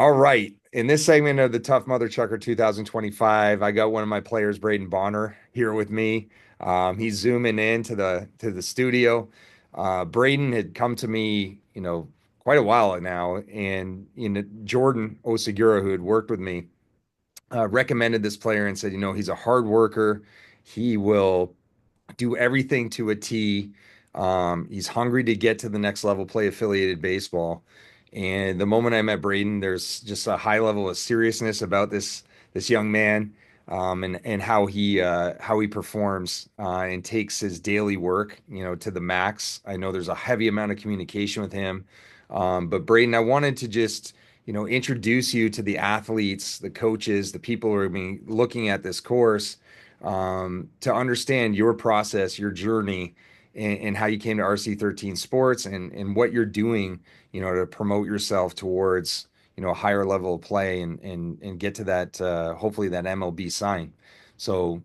All right. In this segment of the Tough Mother Chucker 2025, I got one of my players, Brayden Bonner, here with me. He's zooming in to the studio. Brayden had come to me, quite a while now, and Jordan Osagura, who had worked with me, recommended this player and said, he's a hard worker. He will do everything to a T. He's hungry to get to the next level, play affiliated baseball. And the moment I met Brayden, there's just a high level of seriousness about this young man, and how he performs, and takes his daily work, to the max. I know there's a heavy amount of communication with him. But Brayden, I wanted to just introduce you to the athletes, the coaches, the people who are being looking at this course, to understand your process, your journey, and how you came to RC13 Sports, and what you're doing, to promote yourself towards, a higher level of play, and get to that, hopefully that MLB sign. So,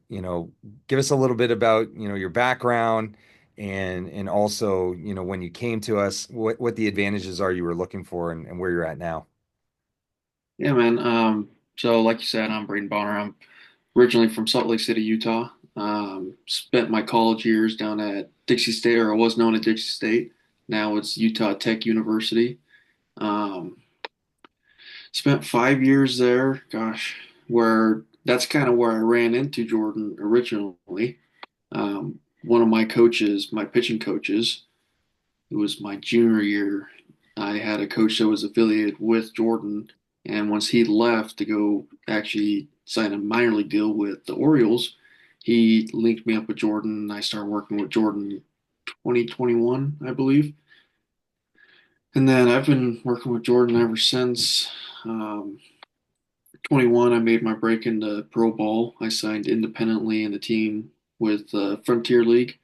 give us a little bit about, your background, and also, when you came to us, what the advantages are you were looking for, and where you're at now. Yeah, man. So like you said, I'm Brayden Bonner. I'm originally from Salt Lake City, Utah. Spent my college years down at Dixie State, or it was known as Dixie State. Now it's Utah Tech University. Um, Spent 5 years there. Gosh, where that's kind of where I ran into Jordan originally. One of my coaches, my pitching coaches, it was my junior year. I had a coach that was affiliated with Jordan, and once he left to go actually sign a minor league deal with the Orioles, he linked me up with Jordan, and I started working with Jordan 2021, I believe. And then I've been working with Jordan ever since. 21, I made my break into pro ball. I signed independently in the team with Frontier League,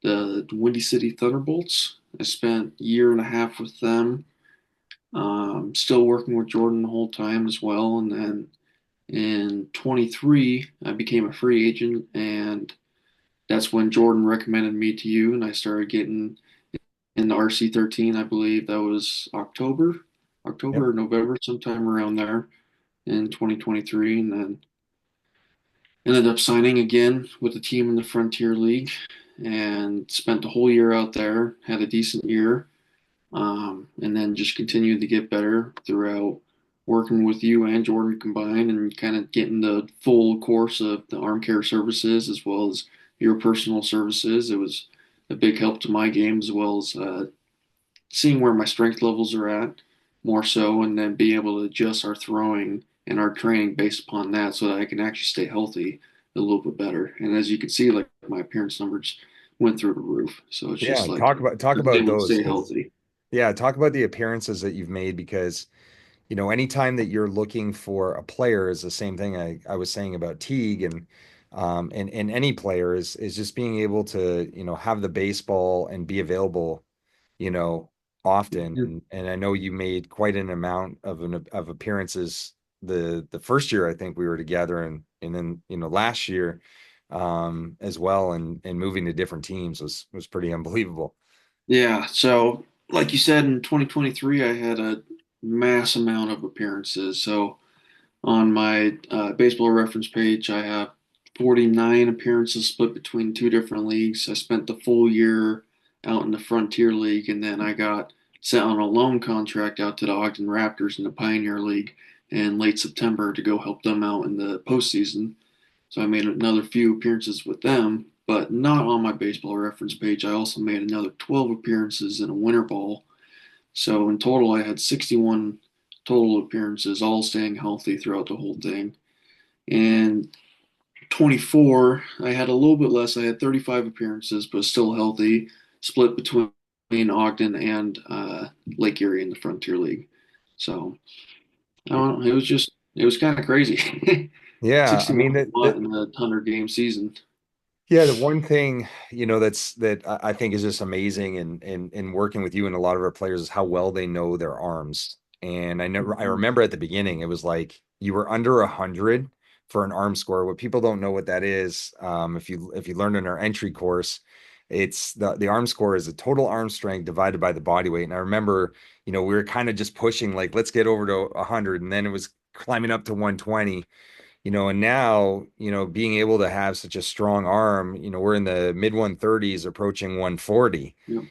the Windy City Thunderbolts. I spent a year and a half with them. Still working with Jordan the whole time as well. And then in 23, I became a free agent, and that's when Jordan recommended me to you, and I started getting in the RC13. I believe that was Yep. October or November, sometime around there in 2023, and then ended up signing again with the team in the Frontier League, and spent the whole year out there. Had a decent year. And then just continued to get better throughout working with you and Jordan combined, and kind of getting the full course of the arm care services as well as your personal services. It was a big help to my game, as well as seeing where my strength levels are at more so, and then being able to adjust our throwing and our training based upon that so that I can actually stay healthy a little bit better. And as you can see, like my appearance numbers went through the roof. So it's Yeah, just like talk I was about able to those, stay because healthy. yeah, talk about the appearances that you've made, because anytime that you're looking for a player is the same thing I was saying about Teague, and any player is just being able to, have the baseball and be available, you know, often. And I know you made quite an amount of appearances the first year I think we were together, and then, last year, as well, and moving to different teams was pretty unbelievable. Yeah, so like you said, in 2023, I had a mass amount of appearances. So on my baseball reference page, I have 49 appearances split between two different leagues. I spent the full year out in the Frontier League, and then I got sent on a loan contract out to the Ogden Raptors in the Pioneer League in late September to go help them out in the postseason. So I made another few appearances with them, but not on my baseball reference page. I also made another 12 appearances in a winter ball. So in total, I had 61 total appearances, all staying healthy throughout the whole thing. And 24, I had a little bit less. I had 35 appearances, but still healthy, split between Ogden and Lake Erie in the Frontier League. So I don't know. It was kind of crazy. Yeah, I 61 mean a month in a 100 game season. yeah, the one thing, that I think is just amazing in working with you and a lot of our players is how well they know their arms. And I Mhm. remember at the beginning it was like you were under 100 for an arm score. What people don't know what that is, if you learned in our entry course, It's the arm score is the total arm strength divided by the body weight. And I remember, we were kind of just pushing like, let's get over to 100, and then it was climbing up to 120. And now, being able to have such a strong arm, we're in the mid 130s approaching 140. Yep.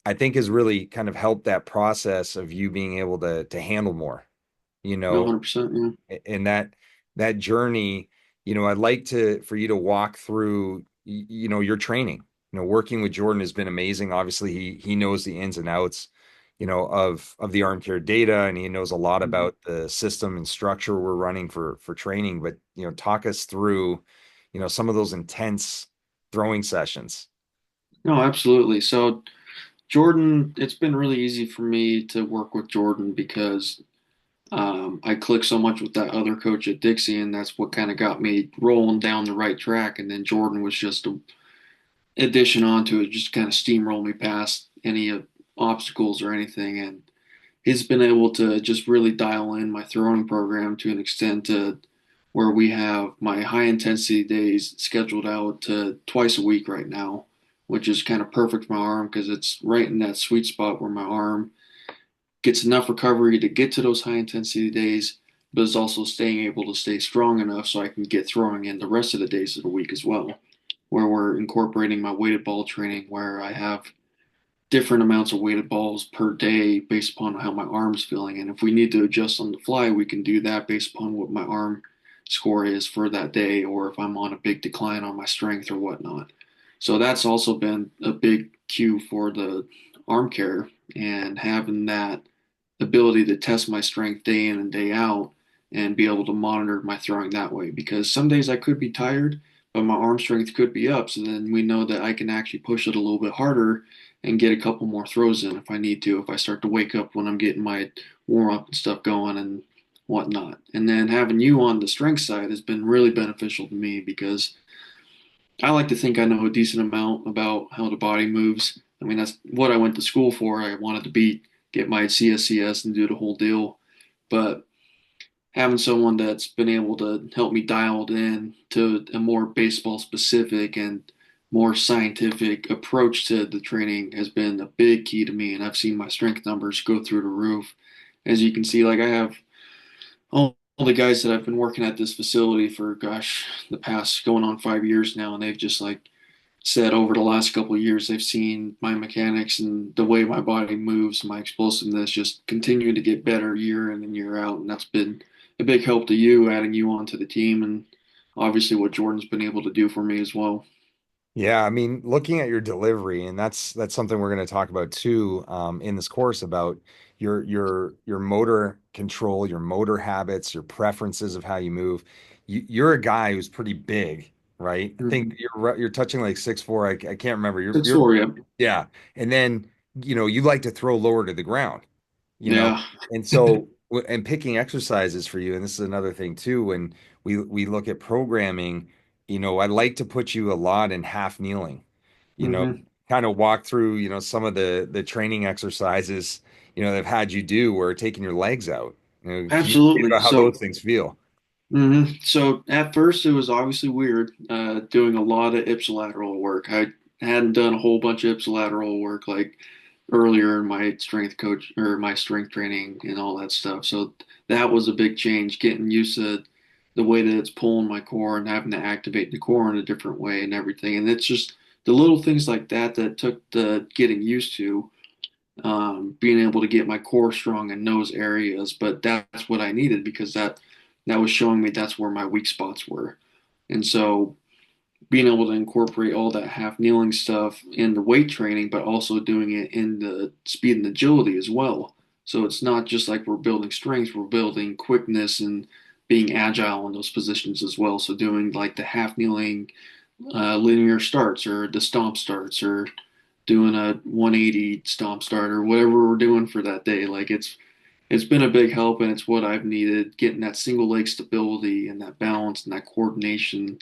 I think has really kind of helped that process of you being able to handle more, you No, know, 100%. Yeah. and that journey, I'd like to for you to walk through, your training. Working with Jordan has been amazing. Obviously, he knows the ins and outs, of the arm care data, and he knows a lot Mhm. about the system and structure we're running for training. But talk us through, some of those intense throwing sessions. No, absolutely. So Jordan, it's been really easy for me to work with Jordan because I clicked so much with that other coach at Dixie, and that's what kind of got me rolling down the right track. And then Jordan was just a addition onto it, just kind of steamroll me past any obstacles or anything. And he's been able to just really dial in my throwing program to an extent to where we have my high intensity days scheduled out to twice a week right now, which is kind of perfect for my arm because it's right in that sweet spot where my arm gets enough recovery to get to those high intensity days, but is also staying able to stay strong enough so I can get throwing in the rest of the days of the week as well, where we're incorporating my weighted ball training where I have different amounts of weighted balls per day based upon how my arm's feeling. And if we need to adjust on the fly, we can do that based upon what my arm score is for that day, or if I'm on a big decline on my strength or whatnot. So that's also been a big cue for the arm care and having that ability to test my strength day in and day out and be able to monitor my throwing that way. Because some days I could be tired, but my arm strength could be up. So then we know that I can actually push it a little bit harder and get a couple more throws in if I need to, if I start to wake up when I'm getting my warm up and stuff going and whatnot. And then having you on the strength side has been really beneficial to me because I like to think I know a decent amount about how the body moves. I mean, that's what I went to school for. I wanted to get my CSCS and do the whole deal. But having someone that's been able to help me dial it in to a more baseball specific and more scientific approach to the training has been a big key to me. And I've seen my strength numbers go through the roof. As you can see, like I have all the guys that I've been working at this facility for, gosh, the past going on 5 years now, and they've just like said over the last couple of years, they've seen my mechanics and the way my body moves, my explosiveness just continue to get better year in and year out. And that's been a big help to you, adding you onto the team, and obviously what Jordan's been able to do for me as well. Yeah, I mean, looking at your delivery, and that's something we're going to talk about too, in this course about your motor control, your motor habits, your preferences of how you move. You're a guy who's pretty big, right? I think Mm-hmm. you're touching like 6'4". I can't remember. It's You're for you. Yeah, and then you like to throw lower to the ground, you know, Yeah. and so and picking exercises for you, and this is another thing too. When we look at programming, I like to put you a lot in half kneeling, you know, Mm-hmm. kind of walk through, some of the training exercises, they've had you do where taking your legs out. Communicate Absolutely. about how those things feel. So at first it was obviously weird, doing a lot of ipsilateral work. I hadn't done a whole bunch of ipsilateral work like earlier in my strength coach or my strength training and all that stuff. So that was a big change, getting used to the way that it's pulling my core and having to activate the core in a different way and everything. And it's just the little things like that that took the getting used to, being able to get my core strong in those areas. But that's what I needed because that was showing me that's where my weak spots were. And so being able to incorporate all that half kneeling stuff in the weight training, but also doing it in the speed and agility as well. So it's not just like we're building strength, we're building quickness and being agile in those positions as well. So doing like the half kneeling linear starts or the stomp starts or doing a 180 stomp start or whatever we're doing for that day. Like it's been a big help and it's what I've needed, getting that single leg stability and that balance and that coordination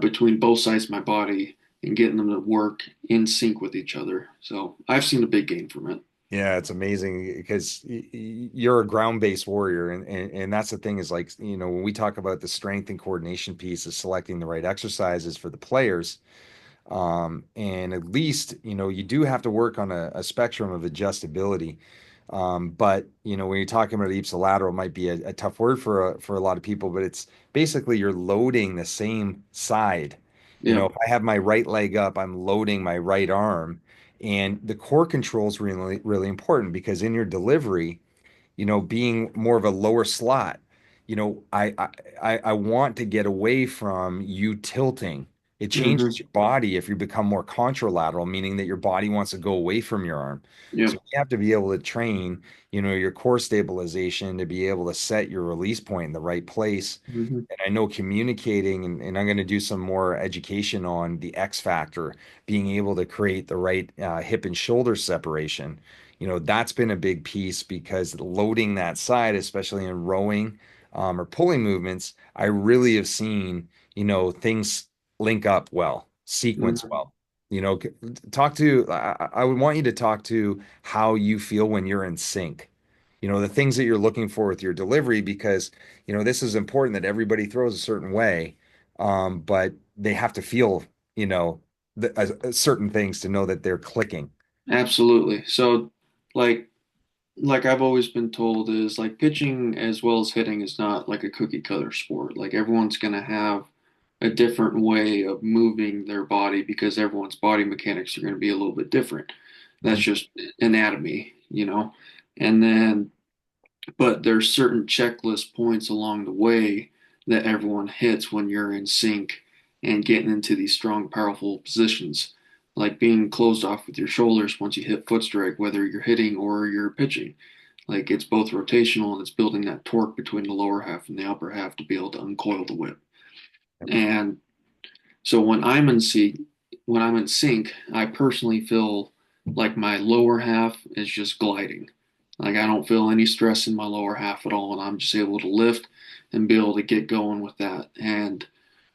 between both sides of my body and getting them to work in sync with each other. So I've seen a big gain from it. Yeah, it's amazing because you're a ground-based warrior, and that's the thing is like, when we talk about the strength and coordination piece of selecting the right exercises for the players, And at least, you do have to work on a spectrum of adjustability. But when you're talking about ipsilateral, it might be a tough word for a lot of people, but it's basically you're loading the same side. Yep. If I have my right leg up, I'm loading my right arm. And the core control is really, really important because in your delivery, being more of a lower slot, I want to get away from you tilting. It changes Hmm. your body if you become more contralateral, meaning that your body wants to go away from your arm. So Yep. you have to be able to train, your core stabilization to be able to set your release point in the right place. Hmm. And I know communicating, and I'm going to do some more education on the X factor, being able to create the right hip and shoulder separation. That's been a big piece because loading that side, especially in rowing or pulling movements, I really have seen, things link up well, sequence Hmm. well. Talk to, I would want you to talk to how you feel when you're in sync. The things that you're looking for with your delivery, because, this is important that everybody throws a certain way, but they have to feel, certain things to know that they're clicking. Absolutely. So, like, like I've always been told is like pitching as well as hitting is not like a cookie cutter sport. Like everyone's going to have a different way of moving their body because everyone's body mechanics are going to be a little bit different. That's Mhm. just anatomy, you know. And then but there's certain checklist points along the way that everyone hits when you're in sync and getting into these strong, powerful positions, like being closed off with your shoulders once you hit foot strike, whether you're hitting or you're pitching. Like it's both rotational and it's building that torque between the lower half and the upper half to be able to uncoil the whip. And so when I'm in sync, I personally feel like my lower half is just gliding. Like I don't feel any stress in my lower half at all, and I'm just able to lift and be able to get going with that. And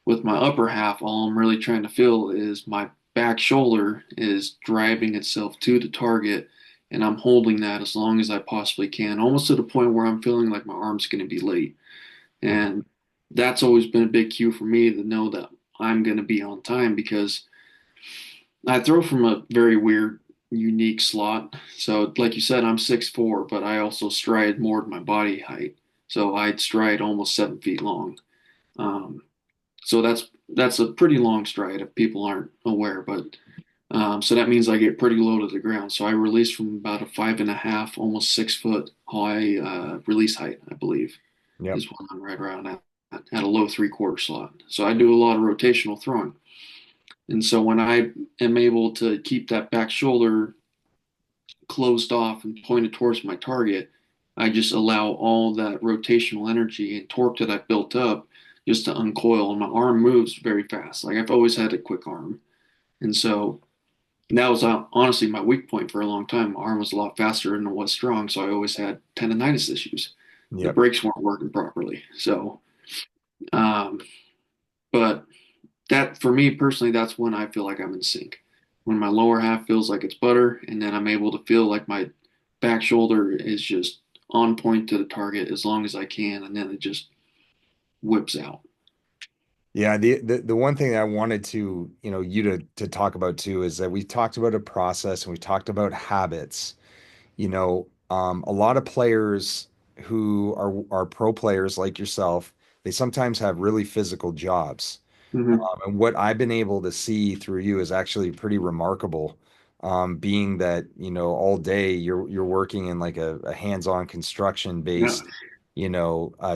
with my upper half, all I'm really trying to feel is my back shoulder is driving itself to the target, and I'm holding that as long as I possibly can, almost to the point where I'm feeling like my arm's going to be late. And that's always been a big cue for me to know that I'm going to be on time because I throw from a very weird, unique slot. So, like you said, I'm 6'4", but I also stride more than my body height. So I'd stride almost 7 feet long. Um, so that's a pretty long stride if people aren't aware. But so that means I get pretty low to the ground. So I release from about a 5.5, almost 6 foot high release height, I believe Yep. is what I'm right around at a low 3/4 slot. So I do a lot of rotational throwing. And so when I am able to keep that back shoulder closed off and pointed towards my target, I just allow all that rotational energy and torque that I've built up just to uncoil. And my arm moves very fast. Like I've always had a quick arm. And so that was honestly my weak point for a long time. My arm was a lot faster than it was strong. So I always had tendonitis issues. The Yep. brakes weren't working properly. So, um, but that for me personally, that's when I feel like I'm in sync. When my lower half feels like it's butter, and then I'm able to feel like my back shoulder is just on point to the target as long as I can, and then it just whips out. Yeah, the one thing that I wanted to, you to talk about too is that we talked about a process and we talked about habits. A lot of players who are pro players like yourself, they sometimes have really physical jobs. Hmm. And what I've been able to see through you is actually pretty remarkable. Being that, all day you're working in like a hands-on construction Yeah. based,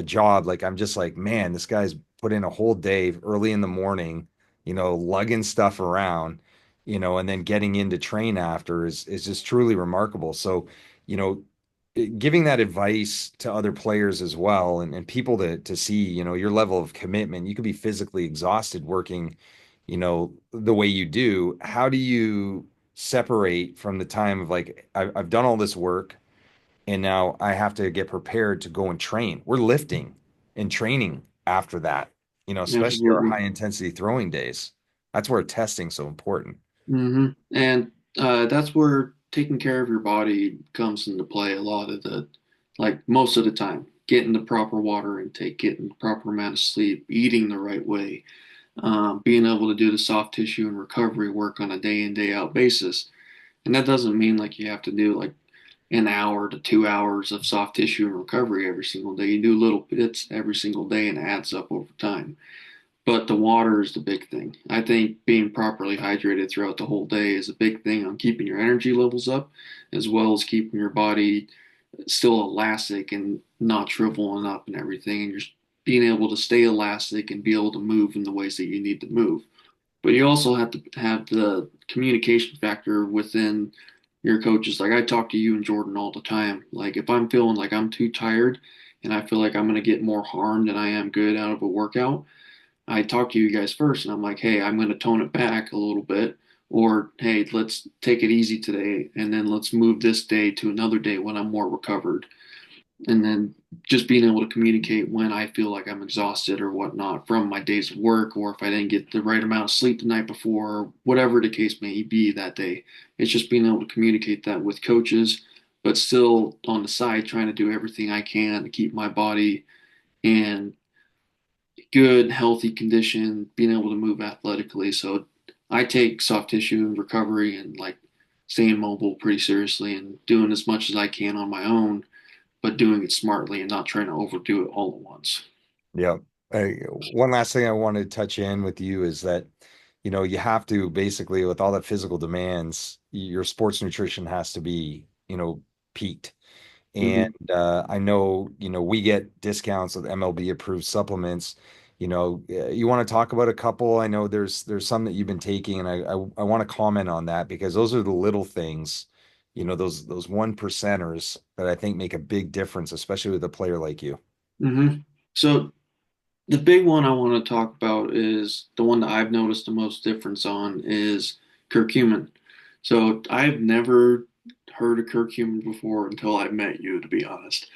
job. Like I'm just like, man, this guy's put in a whole day early in the morning, lugging stuff around, and then getting into train after is just truly remarkable. So, you know, giving that advice to other players as well and people to see, your level of commitment. You could be physically exhausted working, the way you do. How do you separate from the time of like, I've done all this work and now I have to get prepared to go and train. We're lifting and training after that, especially our Absolutely. high intensity throwing days. That's where testing's so important. And that's where taking care of your body comes into play a lot of like most of the time. Getting the proper water intake, getting the proper amount of sleep, eating the right way. being able to do the soft tissue and recovery work on a day in, day out basis. And that doesn't mean like you have to do like an hour to 2 hours of soft tissue and recovery every single day. You do little bits every single day and it adds up over time. But the water is the big thing. I think being properly hydrated throughout the whole day is a big thing on keeping your energy levels up, as well as keeping your body still elastic and not shriveling up and everything. And you're being able to stay elastic and be able to move in the ways that you need to move. But you also have to have the communication factor within your coaches. Like I talk to you and Jordan all the time. Like if I'm feeling like I'm too tired and I feel like I'm going to get more harm than I am good out of a workout, I talk to you guys first and I'm like, hey, I'm going to tone it back a little bit. Or, hey, let's take it easy today and then let's move this day to another day when I'm more recovered. And then just being able to communicate when I feel like I'm exhausted or whatnot from my days of work, or if I didn't get the right amount of sleep the night before, or whatever the case may be that day. It's just being able to communicate that with coaches, but still on the side trying to do everything I can to keep my body in good, healthy condition, being able to move athletically. So I take soft tissue recovery and like staying mobile pretty seriously and doing as much as I can on my own, but doing it smartly and not trying to overdo it all at once. Yeah. One last thing I wanted to touch in with you is that, you have to basically, with all the physical demands, your sports nutrition has to be, peaked. And Hmm. I know, we get discounts with MLB approved supplements. You want to talk about a couple? I know there's some that you've been taking, and I want to comment on that because those are the little things, those one percenters that I think make a big difference, especially with a player like you. Hmm. So the big one I want to talk about is the one that I've noticed the most difference on is curcumin. So I've never heard of curcumin before until I met you, to be honest.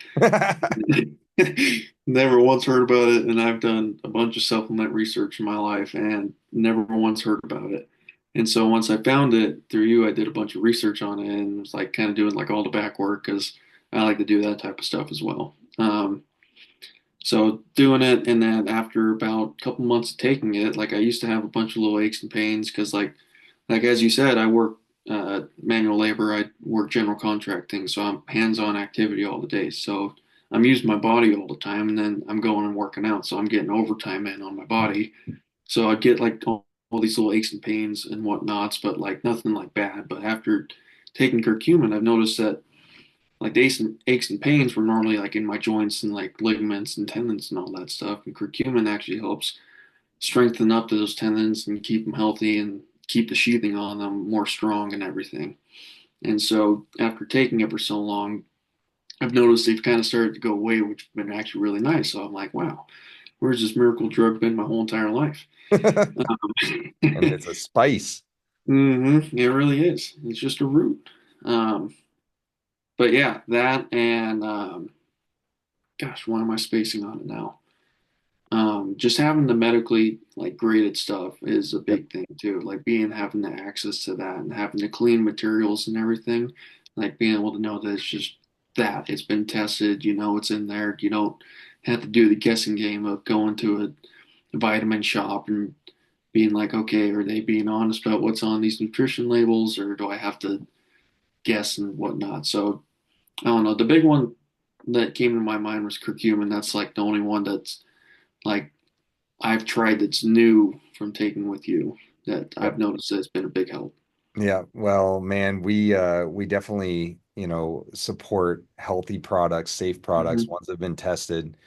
Never once heard about it, and I've done a bunch of supplement research in my life and never once heard about it. And so once I found it through you, I did a bunch of research on it and was like kind of doing like all the back work because I like to do that type of stuff as well. So doing it, and then after about a couple months of taking it, like I used to have a bunch of little aches and pains because like as you said, I work manual labor, I work general contracting, so I'm hands-on activity all the days. So I'm using my body all the time, and then I'm going and working out, so I'm getting overtime in on my body. So I get like all these little aches and pains and whatnots, but like nothing like bad. But after taking curcumin, I've noticed that like the aches and pains were normally like in my joints and like ligaments and tendons and all that stuff. And curcumin actually helps strengthen up those tendons and keep them healthy and keep the sheathing on them more strong and everything. And so after taking it for so long, I've noticed they've kind of started to go away, which has been actually really nice. So I'm like, wow, where's this miracle drug been my whole entire life? And it's a spice. It really is. It's just a root. Um, but yeah, that and gosh, why am I spacing on it now? Just having the medically like graded stuff is a Yep. big thing too. Like being having the access to that and having the clean materials and everything, like being able to know that it's just that it's been tested, you know, it's in there. You don't have to do the guessing game of going to a vitamin shop and being like, okay, are they being honest about what's on these nutrition labels, or do I have to guess and whatnot? So I don't know. The big one that came to my mind was curcumin. That's like the only one that's like I've tried that's new from taking with you that Yep. I've noticed has been a big help. Yeah, well, man, we definitely, support healthy products, safe products, Hmm. ones that have been tested.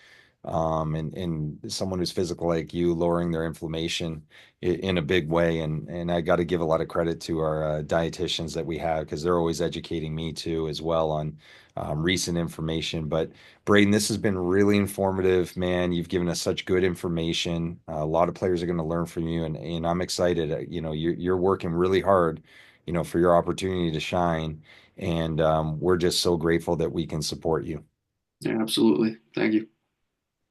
And someone who's physical like you, lowering their inflammation in a big way. And I got to give a lot of credit to our dietitians that we have because they're always educating me too as well on recent information. But Brayden, this has been really informative, man. You've given us such good information. A lot of players are going to learn from you, and I'm excited. You're working really hard, for your opportunity to shine, and we're just so grateful that we can support you. Yeah, absolutely. Thank you.